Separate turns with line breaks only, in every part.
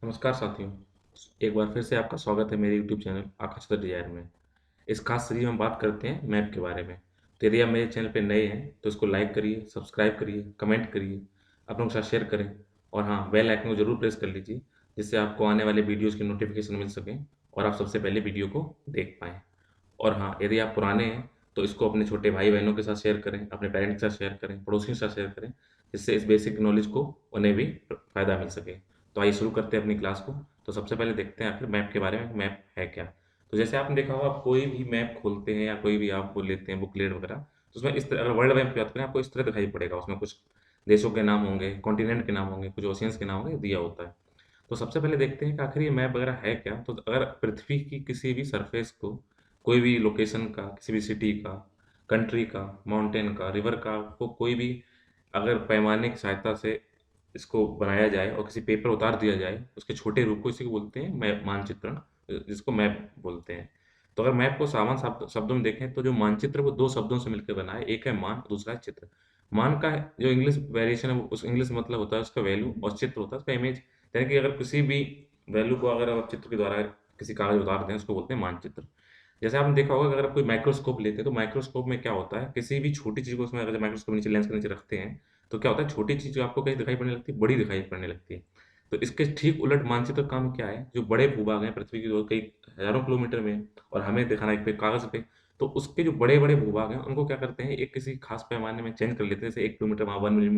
नमस्कार साथियों। एक बार फिर से आपका स्वागत है मेरे YouTube channel Akash the desire में। इस खास सीरीज में हम बात करते हैं मैप के बारे में। तो यदि आप मेरे चैनल पे नए हैं तो इसको लाइक करिए, सब्सक्राइब करिए, कमेंट करिए, अपनों के साथ शेयर करें। और हाँ, बेल आइकन को जरूर प्रेस कर लीजिए, जिससे आपको आने वाले वीडियोज़ की नोटिफिकेशन मिल सकें और आप सबसे पहले वीडियो को देख पाएँ। और हाँ, यदि आप पुराने हैं तो इसको अपने छोटे भाई बहनों के साथ शेयर करें, अपने पेरेंट्स के साथ शेयर करें, पड़ोसियों के साथ शेयर करें, जिससे इस बेसिक नॉलेज को उन्हें भी फ़ायदा मिल सके। तो आइए शुरू करते हैं अपनी क्लास को। तो सबसे पहले देखते हैं आखिर मैप के बारे में, मैप है क्या। तो जैसे आपने देखा होगा, आप कोई भी मैप खोलते हैं या कोई भी आप वो लेते हैं बुकलेट वगैरह, तो उसमें इस तरह, अगर वर्ल्ड मैप की बात करें, आपको इस तरह दिखाई पड़ेगा। उसमें कुछ देशों के नाम होंगे, कॉन्टिनेंट के नाम होंगे, कुछ ओशियंस के नाम होंगे, दिया होता है। तो सबसे पहले देखते हैं कि आखिर ये मैप वगैरह है क्या। तो अगर पृथ्वी की किसी भी सरफेस को, कोई भी लोकेशन का, किसी भी सिटी का, कंट्री का, माउंटेन का, रिवर का, को कोई भी अगर पैमाने की सहायता से इसको बनाया जाए और किसी पेपर उतार दिया जाए, उसके छोटे रूप को, इसी को बोलते हैं मैप, मानचित्रण, जिसको मैप बोलते हैं। तो अगर मैप को सामान्य शब्दों में देखें तो जो मानचित्र वो दो शब्दों से मिलकर बना है, एक है मान, दूसरा है चित्र। मान का जो इंग्लिश वेरिएशन है, उस इंग्लिश मतलब होता है उसका वैल्यू, और चित्र होता है उसका इमेज। यानी कि अगर किसी भी वैल्यू को अगर आप चित्र के द्वारा किसी कागज उतार दें, उसको बोलते हैं मानचित्र। जैसे आपने देखा होगा कि अगर आप कोई माइक्रोस्कोप लेते हैं तो माइक्रोस्कोप में क्या होता है, किसी भी छोटी चीज़ को उसमें अगर माइक्रोस्कोप नीचे, लेंस के नीचे रखते हैं, तो क्या होता है, छोटी चीज़ जो आपको कहीं दिखाई पड़ने लगती है, बड़ी दिखाई पड़ने लगती है। तो इसके ठीक उलट मानचित्र का काम क्या है, जो बड़े भूभाग हैं पृथ्वी की, जो कई हज़ारों किलोमीटर में हैं, और हमें दिखाना है एक पे कागज़ पे, तो उसके जो बड़े-बड़े भूभाग हैं, उनको क्या करते हैं, एक किसी खास पैमाने में चेंज कर लेते हैं। जैसे 1 किलोमीटर वहाँ 1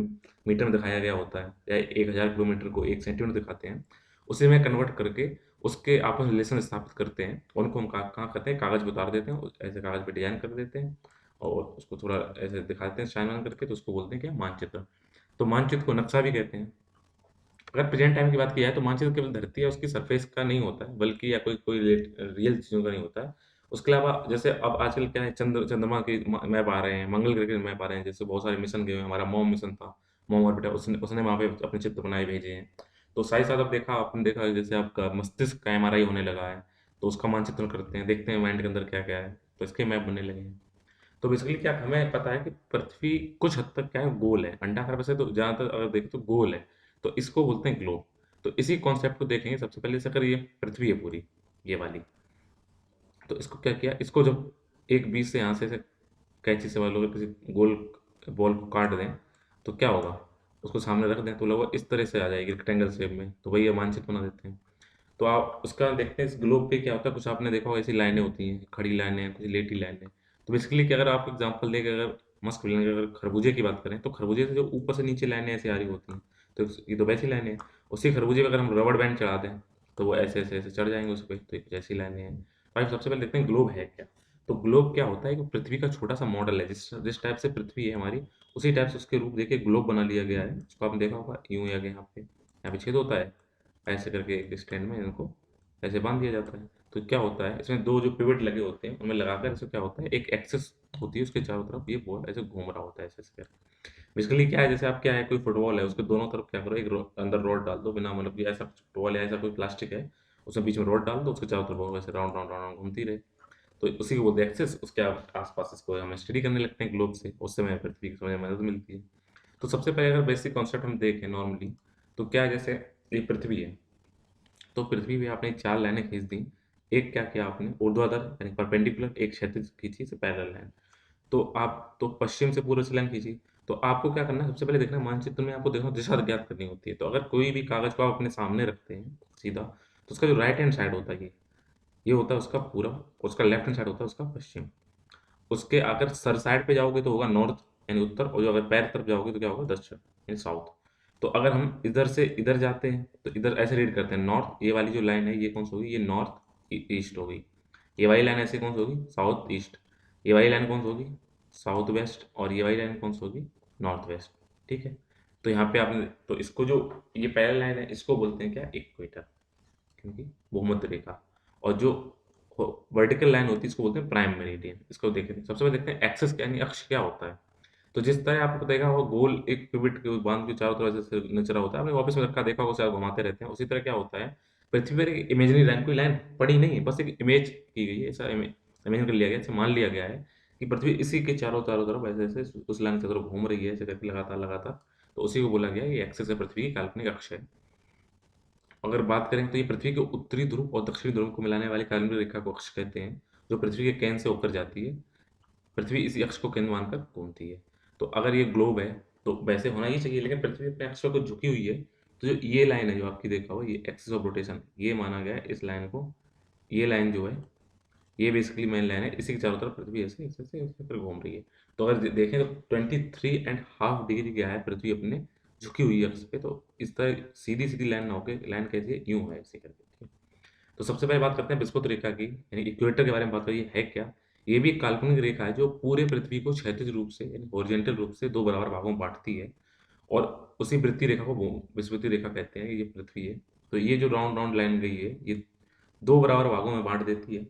मीटर में दिखाया गया होता है, या 1000 किलोमीटर को 1 सेंटीमीटर दिखाते हैं। उसी में कन्वर्ट करके उसके आपस में रिलेशन स्थापित करते हैं, और उनको हम कहाँ करते हैं, कागज़ पे उतार देते हैं, ऐसे कागज़ पे डिज़ाइन कर देते हैं, और उसको थोड़ा ऐसे दिखाते हैं शाइन वाइन करके, तो उसको बोलते हैं क्या, मानचित्र। तो मानचित्र को नक्शा भी कहते हैं। अगर प्रेजेंट टाइम की बात की जाए तो मानचित्र केवल धरती या उसकी सरफेस का नहीं होता है, बल्कि या कोई कोई रियल चीज़ों का नहीं होता है। उसके अलावा जैसे अब आजकल क्या है, चंद्रमा के मैप आ रहे हैं, मंगल ग्रह के मैप आ रहे हैं, जैसे बहुत सारे मिशन गए हुए हैं। हमारा मॉम मिशन था, मॉम ऑर्बिटर, उसने उसने वहाँ पे अपने चित्र बनाए भेजे हैं। तो साथ ही साथ अब देखा, आपने देखा जैसे आपका मस्तिष्क का एमआरआई होने लगा है, तो उसका मानचित्रण करते हैं, देखते हैं माइंड के अंदर क्या क्या है, तो इसके मैप बनने लगे हैं। तो बेसिकली क्या हमें पता है कि पृथ्वी कुछ हद तक क्या है, गोल है, अंडाकार वैसे तो ज़्यादातर अगर देखें तो गोल है। तो इसको बोलते हैं ग्लोब। तो इसी कॉन्सेप्ट को देखेंगे सबसे पहले। जैसे अगर ये पृथ्वी है पूरी, ये वाली, तो इसको क्या किया, इसको जब एक बीच से यहाँ से कैंची से वालों किसी गोल बॉल को काट दें, तो क्या होगा, उसको सामने रख दें तो लगभग इस तरह से आ जाएगी रेक्टेंगल शेप में, तो वही मानचित्र बना देते हैं। तो आप उसका देखते हैं इस ग्लोब पे क्या होता है, कुछ आपने देखा होगा ऐसी लाइनें होती हैं, खड़ी लाइनें, कुछ लेटी लाइनें। तो बेसिकली कि अगर आप एग्जांपल दें कि अगर मस्क विलन की अगर खरबूजे की बात करें, तो खरबूजे से जो ऊपर से नीचे लाइनें ऐसे आ रही होती हैं, तो ये तो वैसी लाइनें हैं। उसी खरबूजे पे अगर हम रबड़ बैंड चढ़ा दें, तो वो ऐसे ऐसे ऐसे चढ़ जाएंगे उस पर, तो एक जैसी लाइनें हैं। भाई सबसे पहले देखते हैं ग्लोब है क्या। तो ग्लोब क्या होता है कि पृथ्वी का छोटा सा मॉडल है, जिस जिस टाइप से पृथ्वी है हमारी, उसी टाइप से उसके रूप देखिए ग्लोब बना लिया गया है। उसको आपने देखा होगा, यूं या यहाँ पे छेद होता है, ऐसे करके एक स्टैंड में इनको ऐसे बांध दिया जाता है। तो क्या होता है, इसमें दो जो पिवट लगे होते हैं, उनमें लगाकर इससे क्या होता है, एक एक्सेस होती है उसके चारों तरफ, ये बॉल ऐसे घूम रहा होता है ऐसे ऐसे करके। बेसिकली क्या है, जैसे आप क्या है, कोई फुटबॉल है, उसके दोनों तरफ क्या करो, एक अंदर रॉड डाल दो, बिना मतलब कि ऐसा फुटबॉल है, ऐसा कोई प्लास्टिक है, उसमें बीच में रॉड डाल दो, उसके चारों तरफ बॉल वैसे राउंड राउंड राउंड घूमती रहे। तो उसी को बोलते हैं एक्सेस। उसके आसपास इसको हम स्टडी करने लगते हैं ग्लोब से, उससे हमें पृथ्वी की समझने में मदद मिलती है। तो सबसे पहले अगर बेसिक कॉन्सेप्ट हम देखें नॉर्मली, तो क्या है, जैसे ये पृथ्वी है, तो पृथ्वी पे आपने 4 लाइनें खींच दी। एक क्या किया आपने, ऊर्ध्वाधर यानी परपेंडिकुलर, एक क्षैतिज खींची से पैरेलल लाइन। तो आप तो पश्चिम से पूर्व से लाइन खींची। तो आपको क्या करना है, सबसे पहले देखना है मानचित्र में, आपको देखो दिशा ज्ञात करनी होती है। तो अगर कोई भी कागज को आप अपने सामने रखते हैं सीधा, तो उसका जो राइट हैंड साइड होता है, ये होता है उसका पूरब, उसका लेफ्ट हैंड साइड होता है उसका पश्चिम। उसके अगर सर साइड पे जाओगे तो होगा नॉर्थ यानी उत्तर, और जो अगर पैर तरफ जाओगे तो क्या होगा, दक्षिण यानी साउथ। तो अगर हम इधर से इधर जाते हैं तो इधर ऐसे रीड करते हैं, नॉर्थ, ये वाली जो लाइन है ये कौन सी होगी, ये नॉर्थ ईस्ट होगी। ये वाली लाइन ऐसे कौन सी होगी, साउथ ईस्ट। ये वाली लाइन कौन सी होगी, साउथ वेस्ट। और ये वाली लाइन कौन सी होगी, नॉर्थ वेस्ट। ठीक है। तो यहाँ पे आपने, तो इसको जो ये पैरेलल लाइन है, इसको बोलते हैं क्या, इक्वेटर, क्योंकि भूमध्य रेखा। और जो वर्टिकल लाइन होती है इसको बोलते हैं प्राइम मेरिडियन। इसको देखें, सबसे पहले देखते हैं एक्सेस क्या यानी अक्ष क्या होता है। तो जिस तरह आपको देखा होगा गोल एक पिवट के बांध के चारों तरफ से नचरा होता है, आपने वापस में रखा देखा होगा, उसे आप घुमाते रहते हैं। उसी तरह क्या होता है, पृथ्वी पर एक इमेजिनरी लाइन, कोई लाइन पड़ी नहीं है, बस एक इमेज की गई है, ऐसा इमेजिन कर लिया गया, ऐसे मान लिया गया है कि पृथ्वी इसी के चारों चारों तरफ ऐसे ऐसे उस लाइन की तरफ घूम रही है, ऐसे करके लगातार लगातार। तो उसी को बोला गया है, ये एक्सेस है, पृथ्वी की काल्पनिक अक्ष है। अगर बात करें तो ये पृथ्वी के उत्तरी ध्रुव और दक्षिणी ध्रुव को मिलाने वाली काल्पनिक रेखा को अक्ष कहते हैं, जो पृथ्वी के केंद्र से होकर जाती है। पृथ्वी इसी अक्ष को केंद्र मानकर घूमती है। तो अगर ये ग्लोब है तो वैसे होना ही चाहिए, लेकिन पृथ्वी अपने अक्ष पर कुछ झुकी हुई है। तो जो ये लाइन है जो आपकी देखा हुआ, ये एक्सिस ऑफ रोटेशन, ये माना गया है इस लाइन को। ये लाइन जो है ये बेसिकली मेन लाइन है, इसी के चारों तरफ पृथ्वी ऐसे ऐसे ऐसे ऐसे फिर घूम रही है। तो अगर देखें तो 23.5 डिग्री क्या है, पृथ्वी अपने झुकी हुई है अक्ष पे। तो इस तरह सीधी सीधी लाइन ना होकर लाइन कैसी है, यूं है ऐसे करके, ठीक है। तो सबसे पहले बात करते हैं विषुवत रेखा की, यानी इक्वेटर के बारे में बात करिए है क्या। ये भी एक काल्पनिक रेखा है जो पूरे पृथ्वी को क्षैतिज रूप से यानी हॉरिजॉन्टल रूप से दो बराबर भागों में बांटती है। और उसी वृत्तीय रेखा को विषुवतीय रेखा कहते हैं। ये पृथ्वी है, तो ये जो राउंड राउंड लाइन गई है ये दो बराबर भागों में बांट देती है।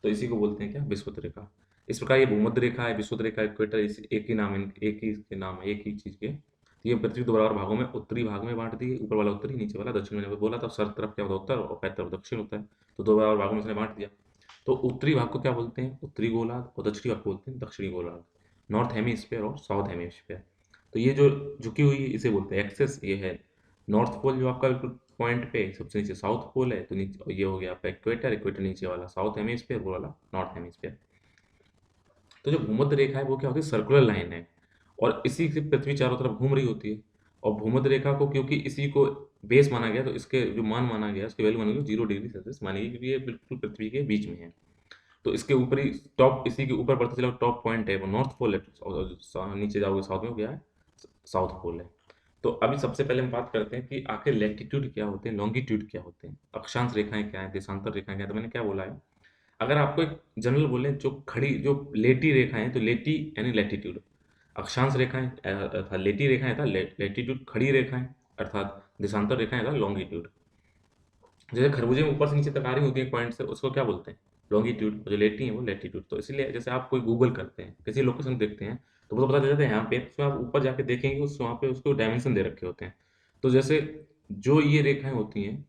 तो इसी को बोलते हैं क्या, विषुवत रेखा। इस प्रकार ये भूमध्य रेखा है, विषुवत रेखा, इक्वेटर, एक ही नाम एक ही इसके नाम है, एक ही चीज के। तो ये पृथ्वी दो बराबर भागों में उत्तरी भाग में बांट दी है, ऊपर वाला उत्तरी, नीचे वाला दक्षिण। मैंने बोला था सर तरफ क्या होता है उत्तर और पैर तरफ दक्षिण होता है। तो दो बराबर भागों में इसने बांट दिया। तो उत्तरी भाग को क्या बोलते हैं, उत्तरी गोलार्ध, और दक्षिणी भाग को बोलते हैं दक्षिणी गोलार्ध, नॉर्थ हेमिस्फीयर और साउथ हेमिस्फीयर। तो ये जो झुकी हुई है इसे बोलते हैं एक्सेस। ये है नॉर्थ पोल जो आपका बिल्कुल पॉइंट पे सबसे नीचे साउथ पोल है, तो नीचे ये हो गया आपका इक्वेटर, इक्वेटर नीचे वाला साउथ हेमिस्फीयर, वो वाला नॉर्थ हेमिस्फीयर। तो जो भूमध्य रेखा है वो क्या होती है, सर्कुलर लाइन है, और इसी से पृथ्वी चारों तरफ घूम रही होती है। और भूमध्य रेखा को क्योंकि इसी को बेस माना गया, तो इसके जो मान माना गया उसकी वैल्यू मानी गई 0 डिग्री सेल्सियस मानी गई, क्योंकि ये बिल्कुल पृथ्वी के बीच में है। तो इसके ऊपर ही टॉप, इसी के ऊपर बढ़ते चला टॉप पॉइंट है वो नॉर्थ पोल है, और नीचे जाओगे साउथ में वो क्या है, साउथ पोल है। तो अभी सबसे पहले हम बात करते हैं कि आखिर लैटिट्यूड क्या होते हैं, लॉन्गिट्यूड क्या होते हैं, अक्षांश रेखाएं क्या है, देशांतर रेखाएं क्या है। तो मैंने क्या बोला है, अगर आपको एक जनरल बोले जो खड़ी जो लेटी रेखाएं, तो लेटी यानी लैटिट्यूड, अक्षांश रेखाएं अर्थात लेटी रेखाएं था लैटिट्यूड, खड़ी रेखाएं अर्थात देशांतर रेखाएं था लॉन्गिट्यूड। जैसे खरबूजे में ऊपर से नीचे तक आ रही होती है पॉइंट से, उसको क्या बोलते हैं, लॉन्गिट्यूड। जो लेटी है वो लैटिट्यूड। तो इसीलिए जैसे आप कोई गूगल करते हैं, किसी लोकेशन देखते हैं, तो वो तो पता चल जाता है यहाँ पे, उसमें आप ऊपर जाके देखेंगे उस वहाँ पे उसको डायमेंशन दे रखे होते हैं। तो जैसे जो ये रेखाएं होती हैं,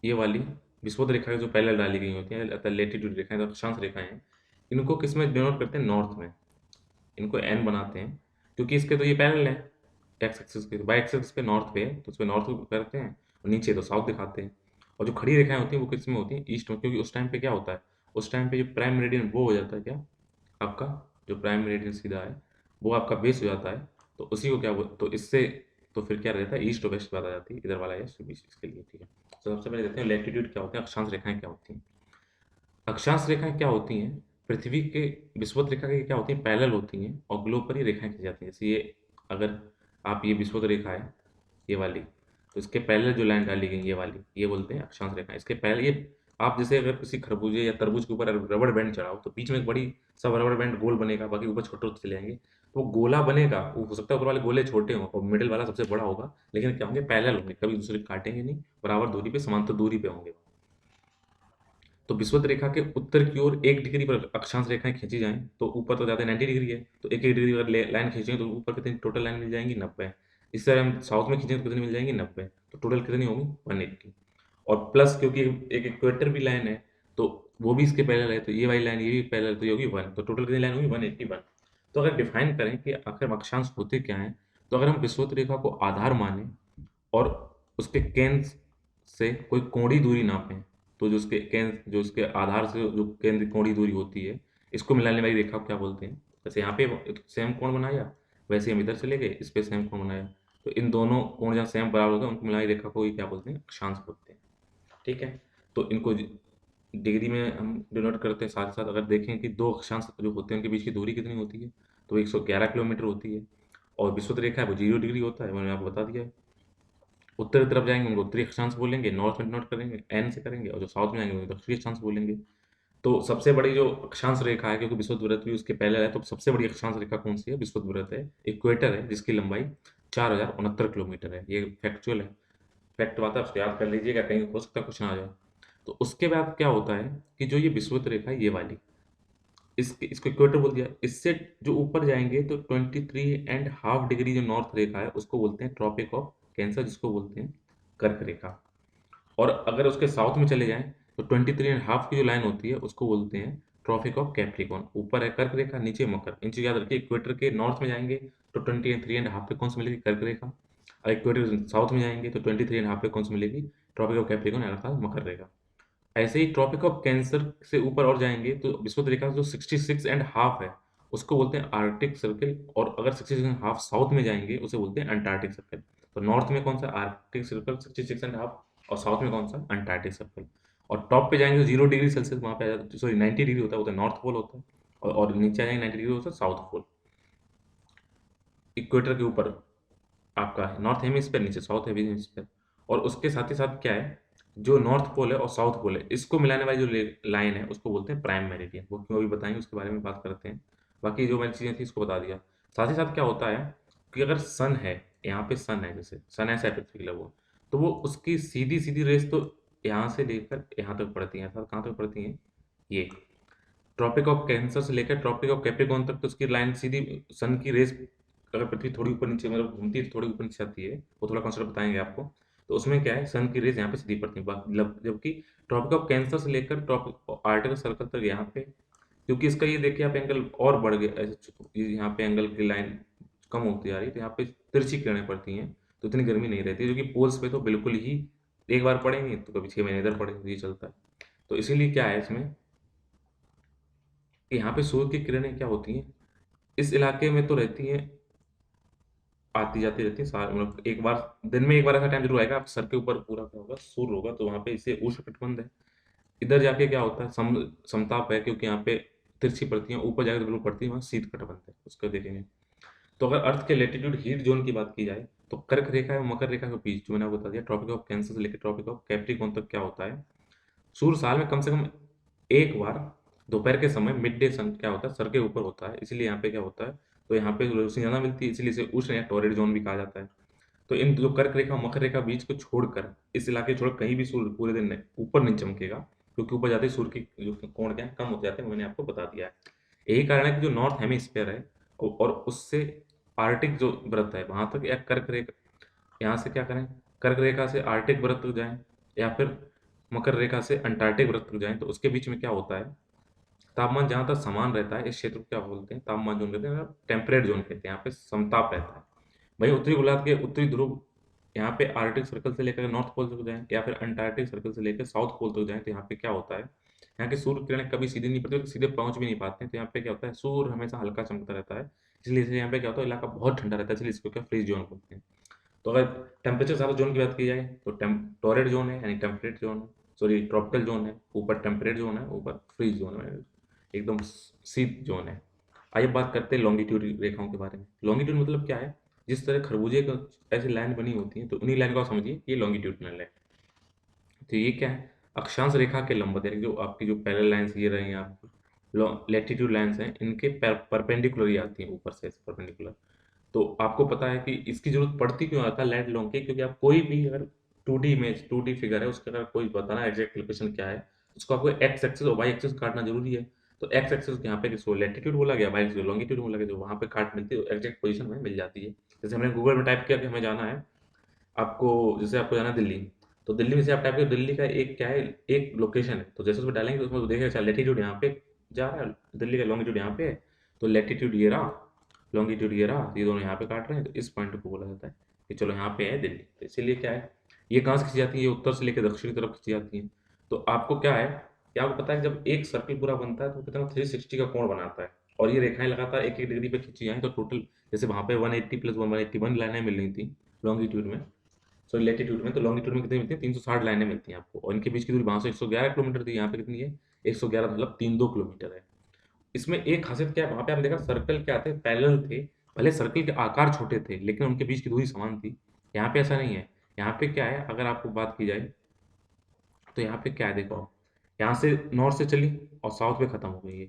ये वाली विषुवत रेखा जो पैरेलल डाली गई होती हैं अर्थात लैटिट्यूड रेखाएं, तो अक्षांश रेखाएं हैं, इनको किस में डिनोट करते हैं, नॉर्थ में। इनको एन बनाते हैं क्योंकि इसके तो ये पैरेलल है एक्स एक्सिस के, वाई एक्सिस पे नॉर्थ पे है तो उस पे नॉर्थ करते हैं, और नीचे तो साउथ दिखाते हैं। और जो खड़ी रेखाएं होती हैं वो किस में होती हैं, ईस्ट में, क्योंकि उस टाइम पे क्या होता है, उस टाइम पे जो प्राइम मेरिडियन वो हो जाता है क्या, आपका जो प्राइम मेरिडियन सीधा है वो आपका बेस हो जाता है। तो उसी को क्या तो इससे तो फिर क्या रहता है, ईस्ट और वेस्ट बात आ जाती है, इधर वाला ईस्ट बीच इसके लिए, ठीक है। तो सबसे पहले देखते हैं लैटिट्यूड क्या होते हैं, अक्षांश रेखाएं क्या होती हैं। अक्षांश रेखाएं क्या होती हैं, पृथ्वी के विषुवत रेखा की क्या होती हैं, पैरेलल होती हैं और ग्लोब पर ही रेखाएं खींची जाती हैं। जैसे ये अगर आप ये विषुवत रेखा है ये वाली, तो इसके पैरेलल जो लाइन डाली गई ये वाली, ये बोलते हैं अक्षांश रेखा। इसके पहले ये आप जैसे अगर किसी खरबूजे या तरबूज के ऊपर रबड़ बैंड चढ़ाओ तो बीच में एक बड़ी सब रबड़ बैंड गोल बनेगा, बाकी ऊपर छोटे होते चले जाएंगे। तो वो गोला बनेगा, वो हो सकता है ऊपर वाले गोले छोटे हों और मिडिल वाला सबसे बड़ा होगा, लेकिन क्या होंगे, पैरेलल होंगे, कभी दूसरे को काटेंगे नहीं, बराबर दूरी पे समांतर दूरी पे होंगे। तो विषुवत रेखा के उत्तर की ओर 1 डिग्री पर अक्षांश रेखाएं खींची जाएं तो ऊपर तो जाते 90 डिग्री है, तो एक एक डिग्री अगर लाइन खींचेंगे तो ऊपर कितनी टोटल लाइन मिल जाएंगी, 90। इस तरह हम साउथ में खींचेंगे तो कितनी मिल जाएंगी, 90। तो टोटल कितनी होगी, 180। और प्लस क्योंकि एक इक्वेटर भी लाइन है तो वो भी इसके पैरेलल है, तो ये वाली लाइन ये भी पैरेलल, तो ये होगी 1। तो टोटल कितनी लाइन होगी, 181। तो अगर डिफाइन करें कि आखिर अक्षांश होते क्या हैं, तो अगर हम विषुवत रेखा को आधार माने और उसके केंद्र से कोई कोणीय दूरी नापें, तो जो उसके केंद्र, जो उसके आधार से जो केंद्र कोणीय दूरी होती है, इसको मिलाने वाली रेखा को क्या बोलते हैं। जैसे यहाँ पे सेम कोण बनाया, वैसे हम इधर चले गए, इस पे सेम कोण बनाया, तो इन दोनों कोण जहाँ सेम बराबर होते हैं उनको मिलाने वाली रेखा को ये क्या बोलते हैं, अक्षांश बोलते हैं, ठीक है। तो इनको डिग्री में हम डिनोट करते हैं। साथ साथ अगर देखें कि दो अक्षांश जो होते हैं उनके बीच की दूरी कितनी होती है, तो 111 किलोमीटर होती है। और विषुवत रेखा है वो 0 डिग्री होता है, मैंने आपको बता दिया है। उत्तर की तरफ जाएंगे उनको उत्तरी अक्षांश बोलेंगे, नॉर्थ में नोट करेंगे एन से करेंगे, और जो साउथ में जाएंगे उनको दक्षिणी अक्षांश बोलेंगे। तो सबसे बड़ी जो अक्षांश रेखा है, क्योंकि विषुवत भी उसके पहले है, तो सबसे बड़ी अक्षांश रेखा कौन सी है, विषुवत है, इक्वेटर है, जिसकी लंबाई 4069 किलोमीटर है। ये फैक्चुअल है, फैक्ट बात है, उसको याद कर लीजिएगा, कहीं हो सकता है कुछ ना आ जाए। तो उसके बाद क्या होता है कि जो ये विषुवत रेखा है ये वाली, इसको इक्वेटर बोल दिया, इससे जो ऊपर जाएंगे तो 23.5 डिग्री जो नॉर्थ रेखा है उसको बोलते हैं ट्रॉपिक ऑफ कैंसर, जिसको बोलते हैं कर्क रेखा। और अगर उसके साउथ में चले जाएं तो 23.5 की जो लाइन होती है उसको बोलते हैं ट्रॉपिक ऑफ कैप्रिकॉन। ऊपर है कर्क रेखा, नीचे मकर। इन चीज याद रखिए, इक्वेटर के नॉर्थ में जाएंगे तो 23.5 पे कौन सी मिलेगी, कर्क रेखा। और इक्वेटर साउथ में जाएंगे तो 23.5 पे कौन सी मिलेगी, ट्रॉपिक ऑफ कैप्रिकॉर्न अर्थात मकर रेखा। ऐसे ही ट्रॉपिक ऑफ कैंसर से ऊपर और जाएंगे तो विषुवत रेखा जो 66.5 है उसको बोलते हैं आर्कटिक सर्कल, और अगर 66.5 साउथ में जाएंगे उसे बोलते हैं अंटार्कटिक सर्कल। तो नॉर्थ में कौन सा आर्कटिक सर्कल 66.5, और साउथ में कौन सा अंटार्कटिक सर्कल। और टॉप पे जाएंगे तो 0 डिग्री सेल्सियस वहाँ पे आ जाता है, सॉरी 90 डिग्री होता है, वो तो नॉर्थ पोल होता है। और नीचे आ जाएंगे 90 डिग्री होता है साउथ पोल। इक्वेटर के ऊपर आपका नॉर्थ हेमिस्फीयर, नीचे साउथ हेमिस्फीयर। और उसके साथ ही साथ क्या है, जो नॉर्थ पोल है और साउथ पोल है इसको मिलाने वाली जो लाइन है उसको बोलते हैं प्राइम मेरिडियन। वो क्यों अभी बताएंगे, उसके बारे में बात करते हैं। बाकी जो मैंने चीज़ें थी इसको बता दिया। साथ ही साथ क्या होता है कि अगर सन है, यहाँ पे सन है, जैसे सन है पृथ्वी के लिए वो, तो वो उसकी सीधी सीधी रेस तो यहाँ से लेकर यहाँ तक पड़ती है, अर्थात कहाँ तक पड़ती है, ये ट्रॉपिक ऑफ कैंसर से लेकर ट्रॉपिक ऑफ कैप्रिकॉर्न तक, तो उसकी लाइन सीधी सन की रेस, अगर पृथ्वी थोड़ी ऊपर नीचे मतलब घूमती है तो थोड़ी ऊपर नीचे आती है, वो थोड़ा कॉन्सेप्ट बताएंगे आपको। तो उसमें क्या है, सन की रेस यहाँ पे सीधी पड़ती है, जबकि ट्रॉपिक ऑफ कैंसर से लेकर ट्रॉपिक आर्टिकल सर्कल तक यहाँ पे, क्योंकि इसका ये देखिए आप एंगल और बढ़ गया ऐसे, यहाँ पे एंगल की लाइन कम होती जा रही है, तो यहाँ पे तिरछी किरणें पड़ती हैं, तो इतनी गर्मी नहीं रहती, जो कि पोल्स पे तो बिल्कुल ही एक बार पड़ेंगे तो कभी 6 महीने इधर पड़ेंगे, तो ये चलता है। तो इसीलिए क्या है इसमें कि यहाँ पे सूर्य की किरणें क्या होती हैं, इस इलाके में तो रहती हैं, आती जाती रहती है सार मतलब एक बार दिन में एक बार ऐसा टाइम जरूर आएगा, आप सर के ऊपर पूरा क्या होगा, सूर्य होगा, तो वहाँ पे इसे उष्णकटिबंध है। इधर जाके क्या होता है, समताप है, क्योंकि यहाँ पे तिरछी पड़ती है, ऊपर जाके तो बिल्कुल पड़ती है, वहाँ शीत कटिबंध है, उसका देखेंगे। तो अगर अर्थ के लेटीट्यूड हीट जोन की बात की जाए तो कर्क रेखा और मकर रेखा के बीच, जो मैंने आपको बता दिया, ट्रॉपिक ऑफ कैंसर से लेकर ट्रॉपिक ऑफ कैप्रिकॉर्न तक क्या होता है, सूर्य साल में कम से कम एक बार दोपहर के समय मिड डे सन क्या होता है, सर के ऊपर होता है, इसलिए यहाँ पे क्या होता है, तो यहाँ पे रोशनी ज़्यादा मिलती है, इसलिए इसे उष्ण या टॉरेड जोन भी कहा जाता है। तो इन जो कर्क रेखा मकर रेखा बीच को छोड़कर, इस इलाके छोड़ कहीं भी सूर्य पूरे दिन ऊपर नहीं चमकेगा, क्योंकि ऊपर जाते ही सूर्य की जो कोण क्या है, कम होते जाते हैं, मैंने आपको बता दिया है। यही कारण है कि जो नॉर्थ हेमिस्फीयर है और उससे आर्टिक जो व्रत है वहां तक, या कर्क रेखा, यहाँ से क्या करें, कर्क रेखा से आर्टिक व्रत तक जाएं, या फिर मकर रेखा से अंटार्कटिक व्रत तक जाएं, तो उसके बीच में क्या होता है, तापमान जहाँ तक समान रहता है, इस क्षेत्र को क्या बोलते हैं, तापमान जोन कहते हैं, टेम्परेट जोन कहते हैं, यहाँ पे समताप रहता है। वहीं उत्तरी गोलार्ध के उत्तरी ध्रुव, यहाँ पे आर्कटिक सर्कल से लेकर नॉर्थ पोल तक जाएं, या फिर अंटार्कटिक सर्कल से लेकर साउथ पोल तक जाएं, तो यहाँ पे क्या होता है, यहाँ के सूर्य किरणें कभी सीधे नहीं पड़ती, सीधे पहुंच भी नहीं पाते हैं, तो यहाँ पे क्या होता है, सूर्य हमेशा हल्का चमकता रहता है, इसलिए यहाँ पे क्या होता है, इलाका बहुत ठंडा रहता है, इसलिए इसको क्या फ्रीज जोन बोलते हैं। तो अगर टेम्परेचर ज़्यादा जोन की बात की जाए तो टॉरेड जोन है, यानी टेम्परेट जोन है, सॉरी ट्रॉपिकल जोन है, ऊपर टेम्परेट जोन है, ऊपर फ्रीज जोन है, एकदम शीत जोन है। आइए बात करते हैं लॉन्गिट्यूड रेखाओं के बारे में। लॉन्गिट्यूड मतलब क्या है, जिस तरह खरबूजे का ऐसी लाइन बनी होती है, तो उन्हीं लाइन को आप समझिए ये लॉन्गिट्यूडनल है। तो ये क्या है, अक्षांश रेखा के लंबवत, यानी जो आपकी जो पैरेलल लाइंस ये रही हैं आप लैटिट्यूड लाइंस हैं, इनके परपेंडिकुलर ही आती हैं, ऊपर से परपेंडिकुलर। तो आपको पता है कि इसकी जरूरत पड़ती क्यों आता है लैट लॉन्ग की, क्योंकि आप कोई भी अगर 2D इमेज 2D फिगर है, उसका अगर कोई बताना एग्जैक्ट लोकेशन क्या है, उसको आपको एक्स एक्सिस और वाई एक्सिस काटना जरूरी है। तो एक्स एक्सिस यहाँ पे किसको लैटिट्यूड बोला गया, वाई एक्सिस लॉन्गिट्यूड बोला गया, जो वहाँ पे काट मिलती है एग्जैक्ट पोजीशन में मिल जाती है। जैसे हमने गूगल में टाइप किया कि हमें जाना है, आपको जैसे आपको जाना है दिल्ली, तो दिल्ली में से आप टाइप करें दिल्ली का एक क्या है, एक लोकेशन है, तो जैसे उसमें डालेंगे तो उसमें तो देखेगा अच्छा लैटिट्यूड यहाँ पे जा रहा है, दिल्ली का लॉन्गिट्यूड यहाँ पे है, तो लैटिट्यूड ये रहा, लॉन्गिट्यूड ये रहा, ये दोनों यहाँ पे काट रहे हैं, तो इस पॉइंट को बोला जाता है कि चलो यहाँ पे है दिल्ली। तो इसीलिए क्या है, ये कहाँ से खींची जाती है, ये उत्तर से लेकर दक्षिण की तरफ खींची जाती है। तो आपको क्या है कि आपको पता है कि जब एक सर्किल पूरा बनता है तो कितना 360 का कोण बनाता है, और ये रेखाएं लगातार एक एक डिग्री पे खींची जाएं, तो टोटल जैसे वहाँ पे 180 + 181 लाइनें मिल रही थी लॉन्गिट्यूड में, सॉरी लैटिट्यूड में, तो लॉन्गिट्यूड में कितनी मिलती है, 360 लाइनें मिलती हैं आपको, और इनके बीच की दूरी वहाँ से 111 किलोमीटर थी, यहाँ पे कितनी है, 111 मतलब 32 किलोमीटर है। इसमें एक खासियत क्या है, वहाँ पे आपने देखा सर्कल क्या थे, पैरेलल थे, भले सर्कल के आकार छोटे थे लेकिन उनके बीच की दूरी समान थी। यहाँ पे ऐसा नहीं है। यहाँ पे क्या है, अगर आपको बात की जाए तो यहाँ पे क्या है, देखो यहाँ से नॉर्थ से चली और साउथ पे खत्म हो गई है,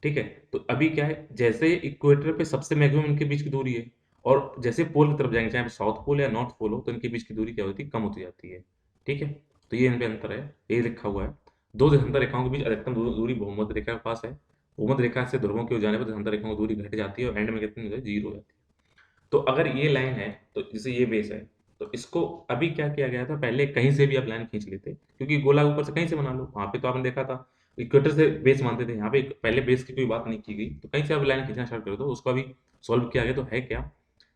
ठीक है। तो अभी क्या है, जैसे इक्वेटर पे सबसे मैक्सिमम इनके बीच की दूरी है, और जैसे पोल की तरफ जाएंगे, चाहे साउथ पोल या नॉर्थ पोल हो, तो इनके बीच की दूरी क्या होती है, कम होती जाती है, ठीक है। तो ये इन पे अंतर है, ये लिखा हुआ है। दो देशांतर रेखाओं के बीच अधिकतम दूरी भूमध्य रेखा के पास है, भूमध्य रेखा से ध्रुवों की ओर जाने पर देशांतर रेखाओं की दूरी घट जाती है और एंड में कितनी हो जाती है, 0 हो जाती है। तो अगर ये लाइन है, तो जैसे ये बेस है, तो इसको अभी क्या किया गया था, पहले कहीं से भी आप लाइन खींच लेते, क्योंकि गोला ऊपर से कहीं से बना लो, वहां पे तो आपने देखा था इक्वेटर से बेस मानते थे, यहाँ पे पहले बेस की कोई बात नहीं की गई, तो कहीं से आप लाइन खींचना स्टार्ट कर दो, उसको अभी सॉल्व किया गया। तो है क्या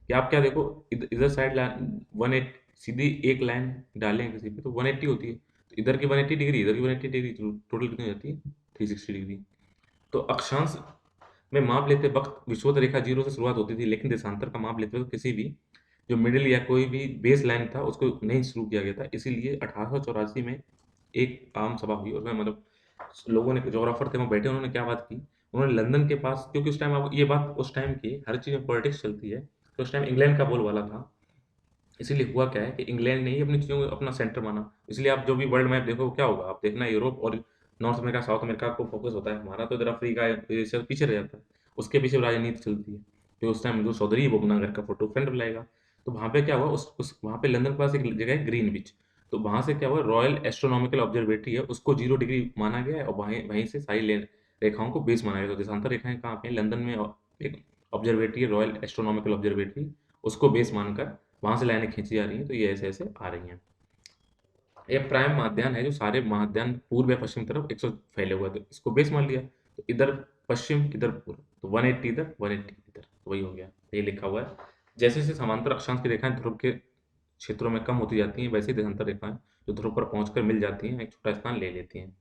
कि आप क्या देखो, इधर साइड सीधी एक लाइन डालें किसी पे तो 180 होती है, तो इधर की 180 डिग्री, इधर की 180 डिग्री, तो टोटल कितनी हो जाती है? 360 डिग्री। तो अक्षांश में माप लेते वक्त विषुवत रेखा 0 से शुरुआत होती थी, लेकिन देशांतर का माप लेते वक्त किसी भी जो मिडिल या कोई भी बेस लाइन था उसको नहीं शुरू किया गया था। इसीलिए 1884 में एक आम सभा हुई, और मैं मतलब लोगों ने, जोग्राफर थे, वहाँ बैठे, उन्होंने क्या बात की, उन्होंने लंदन के पास, क्योंकि उस टाइम, आप ये बात उस टाइम की, हर चीज़ में पॉलिटिक्स चलती है, तो उस टाइम इंग्लैंड का बोलबाला था। इसीलिए हुआ क्या है कि इंग्लैंड ने ही अपनी चीज़ों को अपना सेंटर माना। इसलिए आप जो भी वर्ल्ड मैप देखो क्या होगा, आप देखना यूरोप और नॉर्थ अमेरिका, साउथ अमेरिका को फोकस होता है, हमारा तो इधर अफ्रीका एशिया पीछे रह जाता है। उसके पीछे राजनीति चलती है, कि उस टाइम जो चौधरी वो अपना घर का फोटो फ्रंट में लाएगा। तो वहाँ पे क्या हुआ, उस वहाँ पे लंदन के पास एक जगह है ग्रीनविच, तो वहाँ से क्या हुआ, रॉयल एस्ट्रोनॉमिकल ऑब्जर्वेटरी है, उसको 0 डिग्री माना गया है, और वहीं वहीं से सारी रेखाओं को बेस माना गया। तो देशांतर रेखाएं कहाँ पे हैं? लंदन में एक ऑब्जर्वेटरी है, रॉयल एस्ट्रोनॉमिकल ऑब्जर्वेटरी, उसको बेस मानकर वहाँ से लाइनें खींची जा रही हैं, तो ये ऐसे-ऐसे आ रही हैं। ये प्राइम महाद्यान है, जो सारे महाद्यान पूर्व या पश्चिम तरफ 100 फैले हुए थे, इसको बेस मान लिया। तो इधर पश्चिम, इधर पूर्व, तो 180 इधर, 180 इधर, तो वही हो गया। ये लिखा हुआ है। जैसे-जैसे समांतर अक्षांश की रेखाएँ ध्रुव के क्षेत्रों में कम होती जाती हैं, वैसे ही देशांतर रेखाएँ जो ध्रुव पर पहुँचकर मिल जाती हैं, एक छोटा स्थान ले लेती हैं।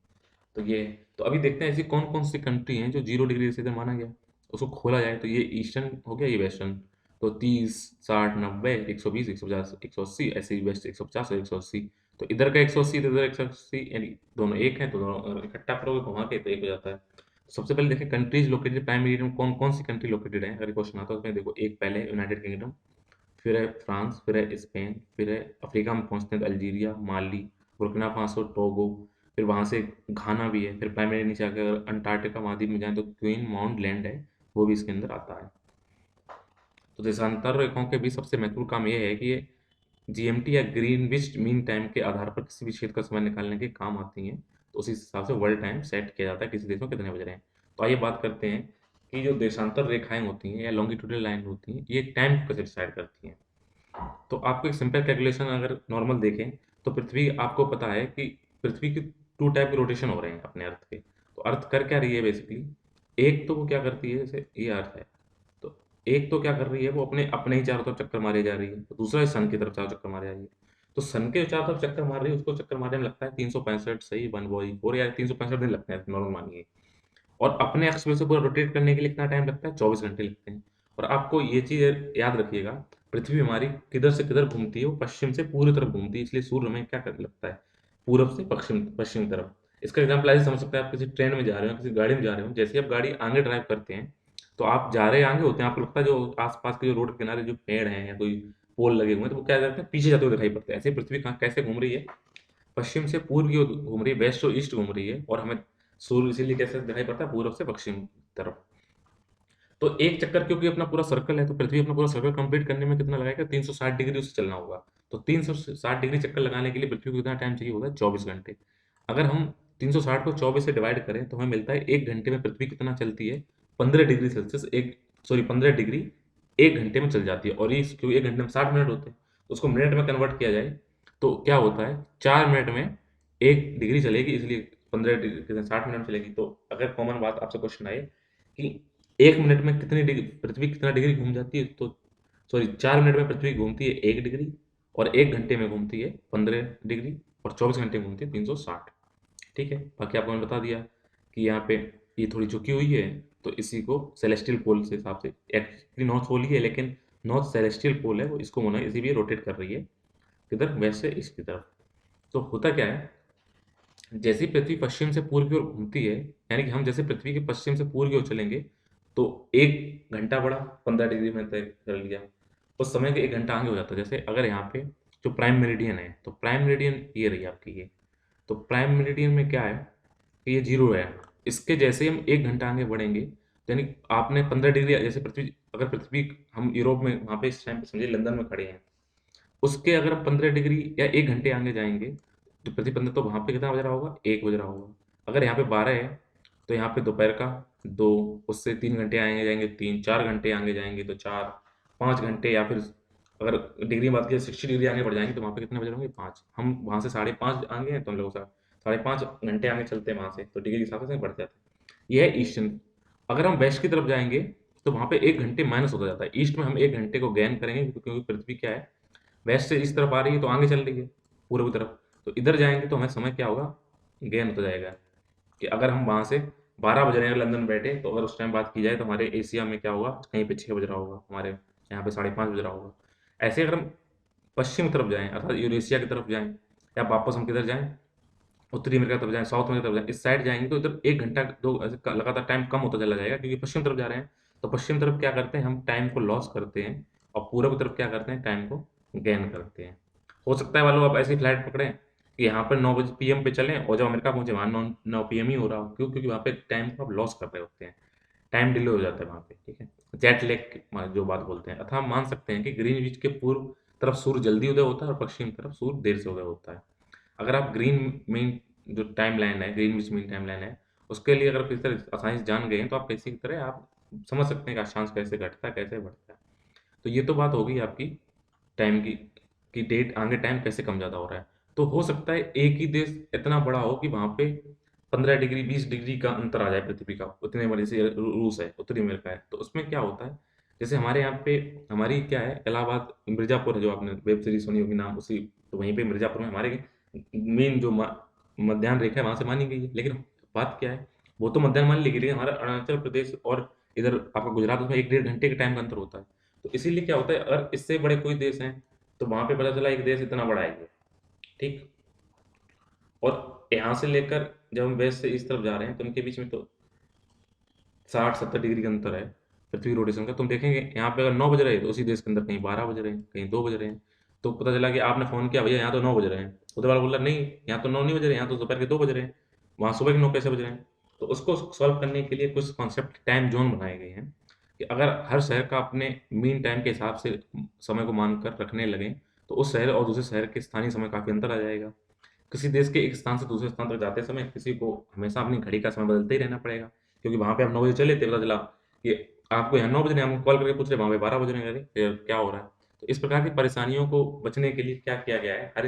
तो ये, तो अभी देखते हैं ऐसी कौन-कौन सी कंट्री हैं जो 0 डिग्री से इधर माना गया। उसको खोला जाए तो ये ईस्टर्न हो गया, ये वेस्टर्न। तो 30, 60, 90, 120, 150, 180, ऐसे ही वेस्ट 150 और 180। तो इधर का 180, तो इधर 180, यानी दोनों एक हैं, तो दोनों इकट्ठा करोगे घुमा के तो एक हो जाता है। सबसे पहले देखें कंट्रीज लोकेटेड प्राइम मेरिडियन में कौन-कौन सी कंट्री लोकेटेड है। अगर क्वेश्चन आता है उसमें देखो, एक पहले है यूनाइटेड किंगडम, फिर है फ्रांस, फिर है स्पेन, फिर है अफ्रीका में पहुँचते हैं तो अल्जीरिया, माली, बुर्किना फासो, टोगो, फिर वहाँ से घाना भी है। फिर प्राइमरी नीचे आके अगर अंटार्कटिका महाद्वीप में जाएँ तो क्वीन माउंट लैंड है, वो भी इसके अंदर आता है। तो देशांतर रेखाओं के बीच सबसे महत्वपूर्ण काम ये है कि ये जीएमटी या ग्रीनविच मीन टाइम के आधार पर किसी भी क्षेत्र का समय निकालने के काम आती हैं। तो उसी हिसाब से वर्ल्ड टाइम सेट किया जाता है, किसी देश में कितने बज रहे हैं। तो आइए बात करते हैं कि जो देशांतर रेखाएँ होती हैं या लॉन्गिट्यूडनल लाइन होती हैं, ये टाइम को कैसे डिसाइड करती हैं। तो आपको एक सिंपल कैलकुलेशन अगर नॉर्मल देखें, तो पृथ्वी, आपको पता है कि पृथ्वी की 2 टाइप के रोटेशन हो रहे हैं अपने अर्थ के। तो अर्थ कर क्या रही है बेसिकली, एक तो वो क्या करती है, जैसे ये अर्थ है, तो एक तो क्या कर रही है, वो अपने अपने ही चारों तरफ चक्कर मारे जा रही है, तो दूसरा सन की तरफ चारों चक्कर मारे जा रही है। तो सन के चारों तरफ चक्कर मार रही है, उसको चक्कर मारने में लगता है 365 सही 1/4 या 365 दिन लगते हैं नॉर्मल मानिए। और अपने अक्ष में से पूरा रोटेट करने के लिए कितना टाइम लगता है? 24 घंटे लगते हैं। और आपको ये चीज़ याद रखिएगा, पृथ्वी हमारी किधर से किधर घूमती है? वो पश्चिम से पूर्व तरफ घूमती है, इसलिए सूर्य हमें क्या कर लगता है? पूरब से पश्चिम पश्चिम तरफ। इसका एग्ज़ाम्पल ऐसे समझ सकते हैं, आप किसी ट्रेन में जा रहे हो, किसी गाड़ी में जा रहे हो, जैसे ही आप गाड़ी आगे ड्राइव करते हैं, तो आप जा रहे आगे होते हैं, आपको लगता है जो आस-पास के जो रोड के किनारे जो पेड़ हैं या कोई पोल लगे हुए हैं, तो वो क्या करते हैं? पीछे जाते हुए दिखाई पड़ते हैं। ऐसे ही पृथ्वी कहाँ कैसे घूम रही है? पश्चिम से पूर्व की ओर घूम रही है, वेस्ट और ईस्ट घूम रही है, और हमें सूर्य इसीलिए कैसे दिखाई पड़ता है? पूरब से पश्चिम तरफ। तो एक चक्कर, क्योंकि अपना पूरा सर्कल है, तो पृथ्वी अपना पूरा सर्कल कंप्लीट करने में कितना लगाएगा? 360 डिग्री उससे चलना होगा। तो 360 डिग्री चक्कर लगाने के लिए पृथ्वी को कितना टाइम चाहिए होगा? 24 घंटे। अगर हम 360 को 24 से डिवाइड करें तो हमें मिलता है 1 घंटे में पृथ्वी कितना चलती है? 15 डिग्री सेल्सियस, 15 डिग्री 1 घंटे में चल जाती है। और ये क्योंकि 1 घंटे में 60 मिनट होते हैं, तो उसको मिनट में कन्वर्ट किया जाए तो क्या होता है? 4 मिनट में 1 डिग्री चलेगी, इसलिए 15 डिग्री कितने 60 मिनट में चलेगी। तो अगर कॉमन बात आपसे क्वेश्चन आए कि 1 मिनट में कितनी डिग्री पृथ्वी कितना डिग्री घूम जाती है, तो सॉरी 4 मिनट में पृथ्वी घूमती है 1 डिग्री, और 1 घंटे में घूमती है 15 डिग्री, और 24 घंटे में घूमती है 360। ठीक है? बाकी आपको मैंने बता दिया कि यहाँ पे ये थोड़ी झुकी हुई है, तो इसी को सेलेस्टियल पोल के हिसाब से, एक्चुअली नॉर्थ पोल ही है, लेकिन नॉर्थ सेलेस्टियल पोल है, वो इसको होना है, इसीलिए रोटेट कर रही है, किधर? वेस्ट से ईस्ट की तरफ। तो होता क्या है, जैसे ही पृथ्वी पश्चिम से पूर्व की ओर घूमती है, यानी कि हम जैसे पृथ्वी के पश्चिम से पूर्व की ओर चलेंगे, तो 1 घंटा बढ़ा, 15 डिग्री में तय कर लिया। उस समय के 1 घंटा आगे हो जाता है। जैसे अगर यहाँ पे जो प्राइम मेरिडियन है, तो प्राइम मेरिडियन ये रही आपकी ये। तो प्राइम मेरिडियन में क्या है कि ये 0 है। इसके जैसे ही हम 1 घंटा आगे बढ़ेंगे, तो यानी आपने 15 डिग्री, जैसे पृथ्वी, अगर पृथ्वी हम यूरोप में वहाँ पे इस टाइम पे समझिए लंदन में खड़े हैं, उसके अगर हम 15 डिग्री या 1 घंटे आगे जाएँगे, तो प्रति 15, तो वहाँ पे कितना बज रहा होगा? 1 बज रहा होगा। अगर यहाँ पे 12 है, तो यहाँ पे दोपहर का 2, उससे 3 घंटे आगे जाएँगे 3, 4 घंटे आगे जाएँगे तो 4, 5 घंटे, या फिर अगर डिग्री में बात करें 60 डिग्री आगे बढ़ जाएँगे, तो वहाँ पे कितने बज रहे होंगे? 5। हम वहाँ से 5:30 आगे हैं, तो हम लोग साढ़े 5 घंटे आगे चलते हैं वहाँ से, तो डिग्री के हिसाब से बढ़ जाता है। ये है ईस्टर्न। अगर हम वेस्ट की तरफ जाएँगे, तो वहाँ पे 1 घंटे माइनस होता जाता है। ईस्ट में हम 1 घंटे को गेन करेंगे, क्योंकि पृथ्वी क्या है, वेस्ट से इस तरफ आ रही है तो आगे चल रही है पूर्व की तरफ, तो इधर जाएंगे तो हमें समय क्या होगा, गेन होता जाएगा। कि अगर हम वहाँ से 12 बज रहे हैं लंदन बैठे, तो अगर उस टाइम बात की जाए तो हमारे एशिया में क्या होगा, कहीं पे 6 बज रहा होगा, हमारे यहाँ पे 5:30 बज रहा होगा। ऐसे अगर हम पश्चिम की तरफ जाएँ अर्थात यूरेशिया की तरफ जाएँ, या वापस हम किधर जाएँ, उत्तरी अमेरिका की तरफ जाएँ, साउथ अमेरिका की तरफ जाएँ, इस साइड जाएँगे तो इधर 1 घंटा 2 ऐसे लगातार टाइम कम होता चला जाएगा, क्योंकि पश्चिम तरफ जा रहे हैं। तो पश्चिम तरफ क्या करते हैं, हम टाइम को लॉस करते हैं, और पूरब की तरफ क्या करते हैं, टाइम को गेन करते हैं। हो सकता है मान लो आप ऐसी फ्लाइट पकड़ें कि यहाँ पर 9 बजे पीएम पे चलें, और जब अमेरिका पहुँचे वहाँ 9 पीएम ही हो रहा हो। क्यों? क्योंकि वहाँ पे टाइम को आप लॉस कर रहे होते हैं, टाइम डिले हो जाता है वहाँ पे, ठीक है? जेट लैग जो बात बोलते हैं, अथवा हम मान सकते हैं कि ग्रीनविच के पूर्व तरफ सूर्य जल्दी उदय होता है और पश्चिम तरफ सूर्य देर से उदय होता है। अगर आप ग्रीन मीन जो टाइम लाइन है, ग्रीनविच मीन टाइम लाइन है, उसके लिए अगर किसी तरह आसानी से जान गए हैं, तो आप किसी तरह आप समझ सकते हैं कि अक्षांश कैसे घटता है, कैसे बढ़ता है। तो ये तो बात हो गई आपकी टाइम की, कि डेट आगे टाइम कैसे कम ज़्यादा हो रहा है। तो हो सकता है एक ही देश इतना बड़ा हो कि वहाँ पे 15 डिग्री 20 डिग्री का अंतर आ जाए पृथ्वी का, उतने बड़े से रूस है, उत्तरी अमेरिका है। तो उसमें क्या होता है, जैसे हमारे यहाँ पे हमारी क्या है, इलाहाबाद मिर्ज़ापुर है, जो आपने वेब सीरीज़ सुनी होगी नाम उसी, तो वहीं पे मिर्ज़ापुर में हमारे मेन जो मध्याह्न रेखा है वहाँ से मानी गई है। लेकिन बात क्या है, वो तो मध्याह्न मान ली गई, लेकिन हमारा अरुणाचल प्रदेश और इधर आपका गुजरात, उसमें 1 डेढ़ घंटे के टाइम का अंतर होता है। तो इसीलिए क्या होता है, अगर इससे बड़े कोई देश हैं, तो वहाँ पे पता चला एक देश इतना बड़ा है ये, ठीक? और यहाँ से लेकर जब हम वेस्ट से इस तरफ जा रहे हैं, तो उनके बीच में तो 60-70 डिग्री का अंतर है पृथ्वी रोटेशन का। तुम देखेंगे यहाँ पे अगर 9 बज रहे हैं, तो उसी देश के अंदर कहीं 12 बज रहे हैं, कहीं 2 बज रहे हैं। तो पता चला कि आपने फ़ोन किया, भैया यहाँ तो 9 बज रहे हैं। उधर वाला बोला नहीं, यहाँ तो 9 नहीं बज रहे, यहाँ तो दोपहर के 2 बज रहे हैं। वहाँ सुबह के 9 कैसे बज रहे हैं? तो उसको सॉल्व करने के लिए कुछ कॉन्सेप्ट टाइम ज़ोन बनाए गए हैं, कि अगर हर शहर का अपने मीन टाइम के हिसाब से समय को मानकर रखने लगें, तो उस शहर और दूसरे शहर के स्थानीय समय काफ़ी अंतर आ जाएगा। किसी देश के एक स्थान से दूसरे स्थान तक जाते समय किसी को हमेशा अपनी घड़ी का समय बदलते ही रहना पड़ेगा, क्योंकि वहाँ पे आप 9 बजे चले थे, पता चला कि आपको यहाँ 9 बज रहे हैं, हम कॉल करके पूछ रहे हैं वहाँ पे 12 बज रहे हैं, अरे यार क्या हो रहा है? तो इस प्रकार की परेशानियों को बचने के लिए क्या किया गया है, हर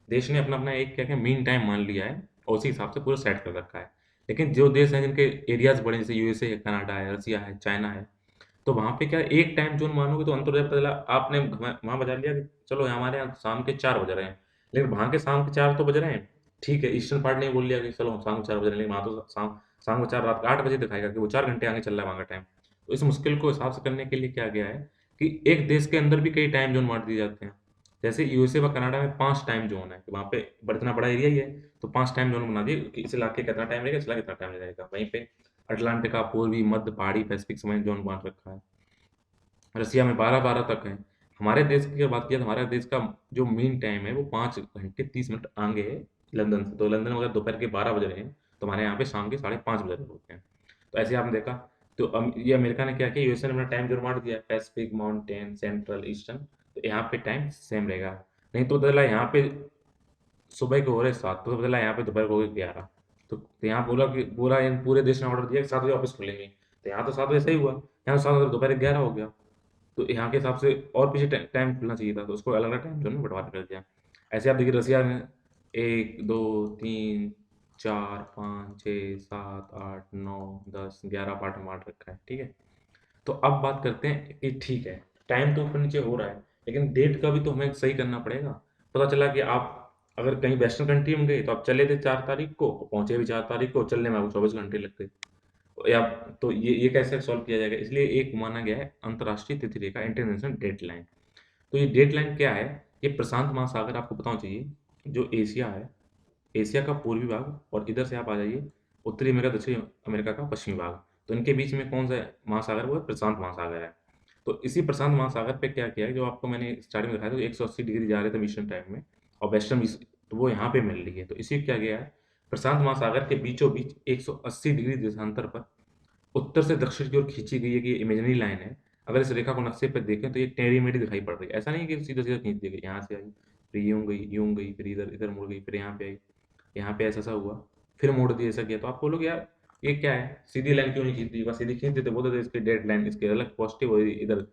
देश ने अपना अपना एक क्या क्या मीन टाइम मान लिया है, और उसी हिसाब से पूरा सेट कर रखा है। लेकिन जो देश हैं जिनके एरियाज बड़े, जैसे यूएसए है, कनाडा है, रसिया है, चाइना है, तो वहाँ पे क्या है, एक टाइम जोन मानोगे तो अंतर हो जाए। पता चला आपने वहाँ बजा लिया कि चलो हमारे यहाँ शाम के 4 बज रहे हैं, लेकिन वहाँ के शाम के 4 तो बज रहे हैं, ठीक है, ईस्टर्न पार्ट ने बोल लिया कि चलो शाम को 4 बज रहे हैं, लेकिन वहाँ तो शाम शाम को 4 रात के 8 बजे दिखाएगा, कि वो 4 घंटे आगे चल रहा है वहाँ का टाइम। तो इस मुश्किल को हिसाब से करने के लिए क्या गया है, कि एक देश के अंदर भी कई टाइम जोन बाँट दिए जाते हैं। जैसे यूएसए व कनाडा में 5 टाइम जोन है, वहाँ पे इतना बड़ा एरिया ही है, तो 5 टाइम जोन बना दिए कि इस इलाके का इतना टाइम रहेगा, इस इलाके का इतना टाइम रहेगा। वहीं पे अटलांटिका, पूर्वी, मध्य, पहाड़ी, पैसिफिक समय जोन बाँट रखा है। रसिया में 12-12 तक है। हमारे देश की अगर बात किया, तो हमारे देश का जो मीन टाइम है वो 5 घंटे 30 मिनट आगे है लंदन से। तो लंदन में अगर दोपहर के 12 बज रहे हैं, तो हमारे यहाँ पे शाम के 5:30 बज रहे होते हैं। तो ऐसे आपने देखा, तो ये अमेरिका ने क्या किया, यूएसए ने अपना टाइम जोन बाँट दिया, पैसिफिक, माउंटेन, सेंट्रल, ईस्टर्न। तो यहाँ पे टाइम सेम रहेगा। नहीं तो पता चला यहाँ पे सुबह के हो रहे 7, तो पता चला यहाँ पे दोपहर को हो गए 11। तो यहाँ बोला कि पूरा इन पूरे देश ने ऑर्डर दिया कि 7 बजे ऑफिस खुलेंगे। तो यहाँ तो 7 बजे सही हुआ, यहाँ तो 7 बजे दोपहर 11 हो गया। तो यहाँ के हिसाब से और पीछे टाइम खुलना चाहिए था, तो उसको अलग-अलग टाइम ज़ोन में बँटवा कर दिया। ऐसे आप देखिए रसिया में 1, 2, 3, 4, 5, 6, 7, 8, 9, 10, 11 पार्ट में बाँट रखा है, ठीक है? तो अब बात करते हैं कि ठीक है, टाइम तो ऊपर-नीचे हो रहा है, लेकिन डेट का भी तो हमें सही करना पड़ेगा। पता चला कि आप अगर कहीं वेस्टर्न कंट्री में गए, तो आप चले थे 4 तारीख को, पहुँचे भी 4 तारीख को, चलने में आपको 24 घंटे लग गए। या तो ये कैसे सॉल्व किया जाएगा? इसलिए एक माना गया है अंतर्राष्ट्रीय तिथि रेखा, इंटरनेशनल डेडलाइन। तो ये डेडलाइन क्या है? ये प्रशांत महासागर आपको पता होना चाहिए, जो एशिया है, एशिया का पूर्वी भाग, और इधर से आप आ जाइए उत्तरी अमेरिका, दक्षिण अमेरिका का पश्चिमी भाग। तो इनके बीच में कौन सा महासागर, वो है प्रशांत महासागर है। तो इसी प्रशांत महासागर पे क्या किया है, जो आपको मैंने स्टार्टिंग में दिखाया था, 180 डिग्री जा रहे थे ईस्टर्न टाइम में, और वेस्टर्न तो वो यहाँ पे मिल रही है। तो इसी क्या गया है, प्रशांत महासागर के बीचों बीच 180 डिग्री देशांतर पर उत्तर से दक्षिण की ओर खींची गई एक ये इमेजिनरी लाइन है। अगर इस रेखा को नक्शे पे देखें, तो ये टेढ़ी-मेढ़ी दिखाई पड़ रही है। ऐसा नहीं है कि सीधा-सीधा खींच दी गई, यहाँ से आई, फिर यूँ गई, फिर इधर इधर मुड़ गई, फिर यहाँ पे आई, यहाँ पे ऐसा-ऐसा हुआ, फिर मोड़ दिया, ऐसा किया। तो आप बोलोगे यार ये क्या है? सीधी लाइन क्यों नहीं खींच दी? बस सीधी खींच देते, बोलते थे इसकी डेड लाइन इसकी अलग पॉजिटिव हो, इधर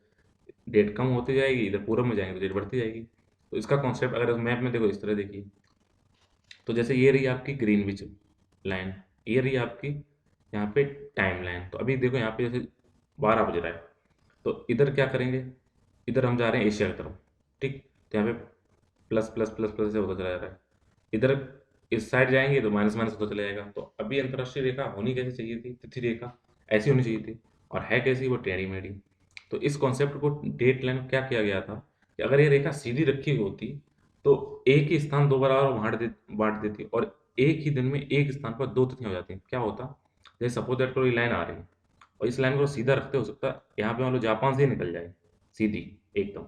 डेट कम होती जाएगी, इधर पूरब में जाएँगे तो डेट बढ़ती जाएगी। तो इसका कॉन्सेप्ट अगर मैप में देखो, इस तरह देखिए, तो जैसे ये रही आपकी ग्रीनविच लाइन, ये रही आपकी यहाँ पे टाइम लाइन। तो अभी देखो यहाँ पे जैसे 12 बज रहा है, तो इधर क्या करेंगे, इधर हम जा रहे हैं एशिया की तरफ, ठीक? तो यहाँ पे प्लस प्लस प्लस प्लस से होता चला जा रहा है। इधर इस साइड जाएंगे तो माइनस माइनस होता चला जाएगा। तो अभी अंतर्राष्ट्रीय रेखा होनी कैसे चाहिए थी, तिथि रेखा ऐसी होनी चाहिए थी, और है कैसी, वो टेढ़ी मेढ़ी। तो इस कॉन्सेप्ट को डेट लाइन क्या किया गया था कि अगर ये रेखा सीधी रखी हुई होती तो एक ही स्थान दो बराबर बांट देती, और एक ही दिन में एक स्थान पर दो तिथियां हो जाती। क्या होता, जैसे सपोज दैट कोई लाइन आ रही है और इस लाइन को सीधा रखते, हो सकता है यहाँ पे मान लो जापान से ही निकल जाए सीधी एकदम।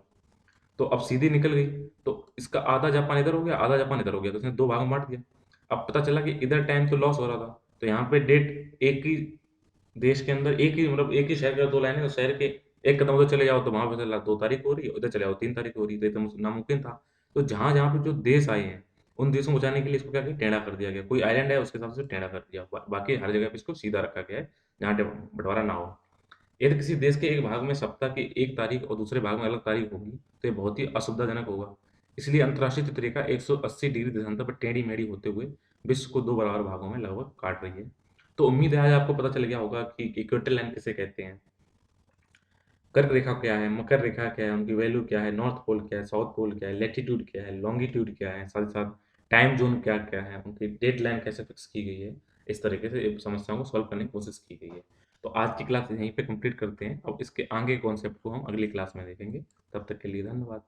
तो अब सीधी निकल गई, तो इसका आधा जापान इधर हो गया, आधा जापान इधर हो गया, तो उसने दो भाग में बांट दिया। अब पता चला कि इधर टाइम तो लॉस हो रहा था, तो यहाँ पे डेट एक ही देश के अंदर, एक ही मतलब एक ही शहर के दो लाइनें, तो शहर के एक कदम उधर चले जाओ तो वहां पे चला 2 तारीख हो रही है, उधर चले जाओ 3 तारीख हो रही है, तो एकदम नामुमकिन था। तो जहां जहां पे जो देश आए हैं उन देशों को बचाने के लिए इसको क्या किया, टेढ़ा कर दिया गया। कोई आइलैंड है उसके हिसाब से टेढ़ा कर दिया, बाकी हर जगह पे इसको सीधा रखा गया है जहाँ बंटवारा ना हो। यदि किसी देश के एक भाग में सप्ताह की एक तारीख और दूसरे भाग में अलग तारीख होगी तो ये बहुत ही असुविधाजनक होगा। इसलिए अंतर्राष्ट्रीय तिथि रेखा 180 डिग्री देशांतर पर टेढ़ी मेढ़ी होते हुए विश्व को दो बराबर भागों में लगभग काट रही है। तो उम्मीद है आज आपको पता चल गया होगा कि इक्वेटर लाइन किसे कहते हैं, कर्क रेखा क्या है, मकर रेखा क्या है, उनकी वैल्यू क्या है, नॉर्थ पोल क्या है, साउथ पोल क्या है, लेटीट्यूड क्या है, लॉन्गिट्यूड क्या है, साथ ही साथ टाइम जोन क्या क्या है, उनकी डेड लाइन कैसे फिक्स की गई है। इस तरीके से ये समस्याओं को सॉल्व करने की कोशिश की गई है। तो आज की क्लास यहीं पे कंप्लीट करते हैं। अब इसके आगे कॉन्सेप्ट को हम अगली क्लास में देखेंगे। तब तक के लिए धन्यवाद।